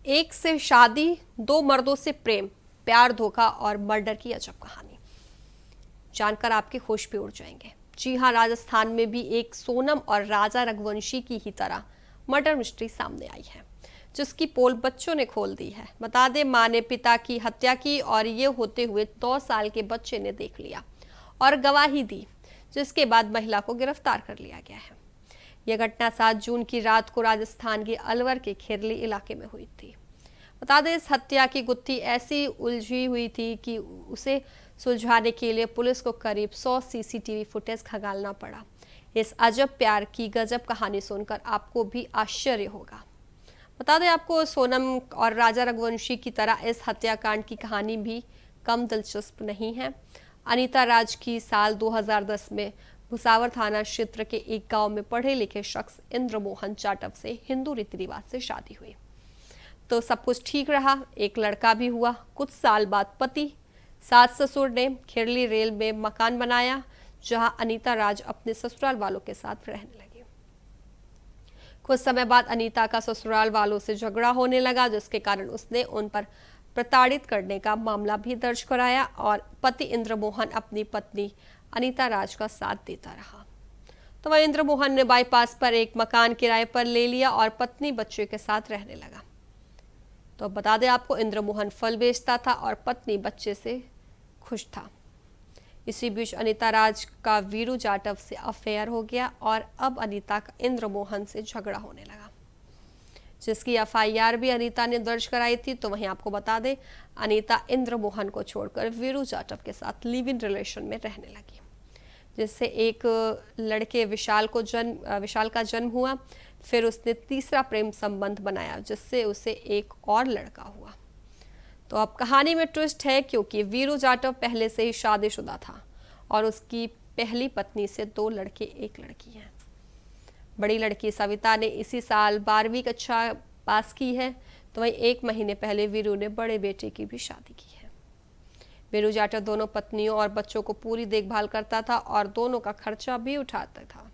एक से शादी, दो मर्दों से प्रेम, प्यार, धोखा और मर्डर की अजब कहानी जानकर आपके होश पे उड़ जाएंगे। जी हां, राजस्थान में भी एक सोनम और राजा रघुवंशी की ही तरह मर्डर मिस्ट्री सामने आई है, जिसकी पोल बच्चों ने खोल दी है। बता दें, मां ने पिता की हत्या की और ये होते हुए 2 साल के बच्चे ने देख लिया और गवाही दी, जिसके बाद महिला को गिरफ्तार कर लिया गया है। यह घटना 7 जून की रात को राजस्थान के अलवर के खेरली इलाके में हुई थी। बता दें, इस हत्या की गुत्थी ऐसी उलझी हुई थी कि उसे सुलझाने के लिए पुलिस को करीब 100 सीसीटीवी फुटेज खंगालना पड़ा। इस अजब प्यार की गजब कहानी सुनकर आपको भी आश्चर्य होगा। बता दें आपको, सोनम और राजा रघुवंशी की तरह इस हत्याकांड की कहानी भी कम दिलचस्प नहीं है। अनीता राज की साल 2010 में भुसावर थाना क्षेत्र के एक गांव में पढ़े लिखे शख्स इंद्रमोहन जाटव से हिंदू रीति रिवाज से शादी हुई तो सब कुछ ठीक रहा। एक लड़का भी हुआ। कुछ साल बाद पति सास ससुर ने खेरली रेल में मकान बनाया, जहां अनीता राज अपने ससुराल वालों के साथ रहने लगी। कुछ समय बाद अनीता का ससुराल वालों से झगड़ा होने लगा, जिसके कारण उसने उन पर प्रताड़ित करने का मामला भी दर्ज कराया और पति इंद्रमोहन अपनी पत्नी अनीता राज का साथ देता रहा। तो वह इंद्रमोहन ने बाईपास पर एक मकान किराए पर ले लिया और पत्नी बच्चे के साथ रहने लगा। तो बता दें आपको, इंद्रमोहन फल बेचता था और पत्नी बच्चे से खुश था। इसी बीच अनीता राज का वीरू जाटव से अफेयर हो गया और अब अनीता का इंद्रमोहन से झगड़ा होने लगा, जिसकी एफआईआर भी अनीता ने दर्ज कराई थी। तो वहीं आपको बता दें, अनीता इंद्रमोहन को छोड़कर वीरू जाटव के साथ लिव इन रिलेशन में रहने लगी, जिससे एक लड़के विशाल का जन्म हुआ। फिर उसने तीसरा प्रेम संबंध बनाया, जिससे उसे एक और लड़का हुआ। तो अब कहानी में ट्विस्ट है, क्योंकि वीरू जाटव पहले से ही शादीशुदा था और उसकी पहली पत्नी से 2 लड़के 1 लड़की है। बड़ी लड़की सविता ने इसी साल 12वीं कक्षा पास की है। तो वहीं 1 महीने पहले वीरू ने बड़े बेटे की भी शादी की है। वीरू जाटव दोनों पत्नियों और बच्चों को पूरी देखभाल करता था और दोनों का खर्चा भी उठाता था,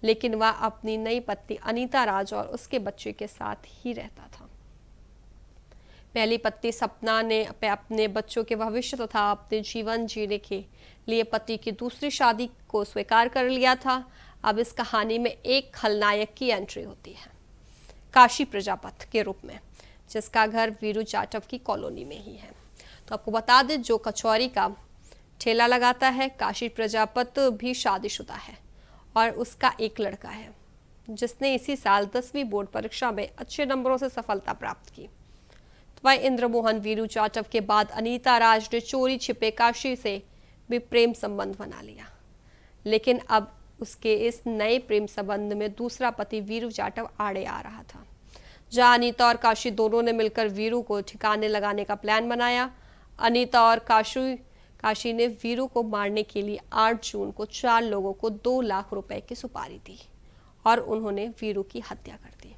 लेकिन वह अपनी नई पत्नी अनीता राज और उसके बच्चे के साथ ही रहता था। पहली पत्नी सपना ने अपने बच्चों के भविष्य तथा अपने जीवन जीने के लिए पति की दूसरी शादी को स्वीकार कर लिया था। अब इस कहानी में एक खलनायक की एंट्री होती है, काशी प्रजापत के रूप में, जिसका घर वीरू जाटव की कॉलोनी में ही है। तो आपको बता दें, जो कचौरी का ठेला लगाता है, काशी प्रजापत भी शादीशुदा है और उसका एक लड़का है, जिसने इसी साल 10वीं बोर्ड परीक्षा में अच्छे नंबरों से सफलता प्राप्त की। तो वह इंद्रमोहन वीरू जाटव के बाद अनीता राज ने चोरी छिपे काशी से भी प्रेम संबंध बना लिया, लेकिन अब उसके इस नए प्रेम संबंध में दूसरा पति वीरू जाटव आड़े आ रहा था। जहां अनीता और काशी दोनों ने मिलकर वीरू को ठिकाने लगाने का प्लान बनाया। अनीता और काशी ने वीरू को मारने के लिए 8 जून को 4 लोगों को 2 लाख रुपए की सुपारी दी और उन्होंने वीरू की हत्या कर दी।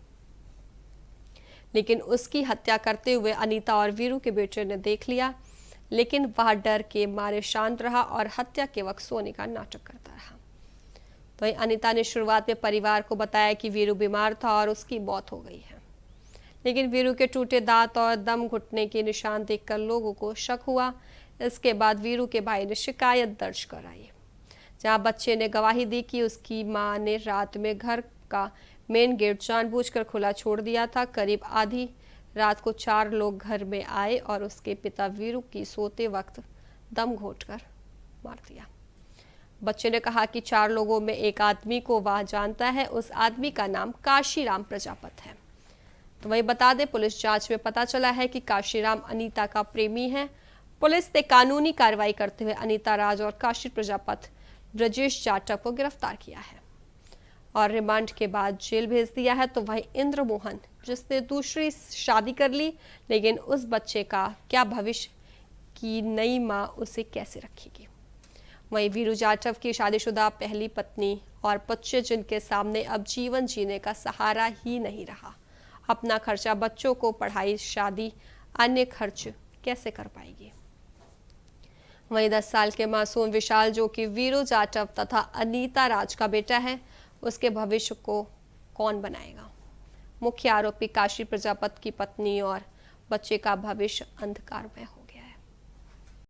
लेकिन उसकी हत्या करते हुए अनीता और वीरू के बेटे ने देख लिया, लेकिन वह डर के मारे शांत रहा और हत्या के वक्त सोने का नाटक करता रहा। तो अनीता ने शुरुआत में परिवार को बताया कि वीरू बीमार था और उसकी मौत हो गई है, लेकिन वीरू के टूटे दांत और दम घुटने के निशान देखकर लोगों को शक हुआ। इसके बाद वीरू के भाई ने शिकायत दर्ज कराई, जहां बच्चे ने गवाही दी कि उसकी मां ने रात में घर का मेन गेट जानबूझकर खुला छोड़ दिया था। करीब आधी रात को 4 लोग घर में आए और उसके पिता वीरू की सोते वक्त दम घोंटकर मार दिया। बच्चे ने कहा कि 4 लोगों में एक आदमी को वह जानता है, उस आदमी का नाम काशीराम प्रजापत है। तो वही बता दें, पुलिस जांच में पता चला है कि काशीराम अनीता का प्रेमी है। पुलिस ने कानूनी कार्रवाई करते हुए अनीता राज और काशी प्रजापत ब्रजेश जाटव को गिरफ्तार किया है और रिमांड के बाद जेल भेज दिया है। तो वही इंद्रमोहन, जिसने दूसरी शादी कर ली, लेकिन उस बच्चे का क्या भविष्य की नई मां उसे कैसे रखेगी। वहीं वीरू जाटव की शादीशुदा पहली पत्नी और बच्चे, जिनके सामने अब जीवन जीने का सहारा ही नहीं रहा, अपना खर्चा, बच्चों को पढ़ाई, शादी, अन्य खर्च कैसे कर पाएगी। वहीं 10 साल के मासूम विशाल, जो कि वीरू जाटव तथा अनीता राज का बेटा है, उसके भविष्य को कौन बनाएगा। मुख्य आरोपी काशी प्रजापत की पत्नी और बच्चे का भविष्य अंधकार में हो।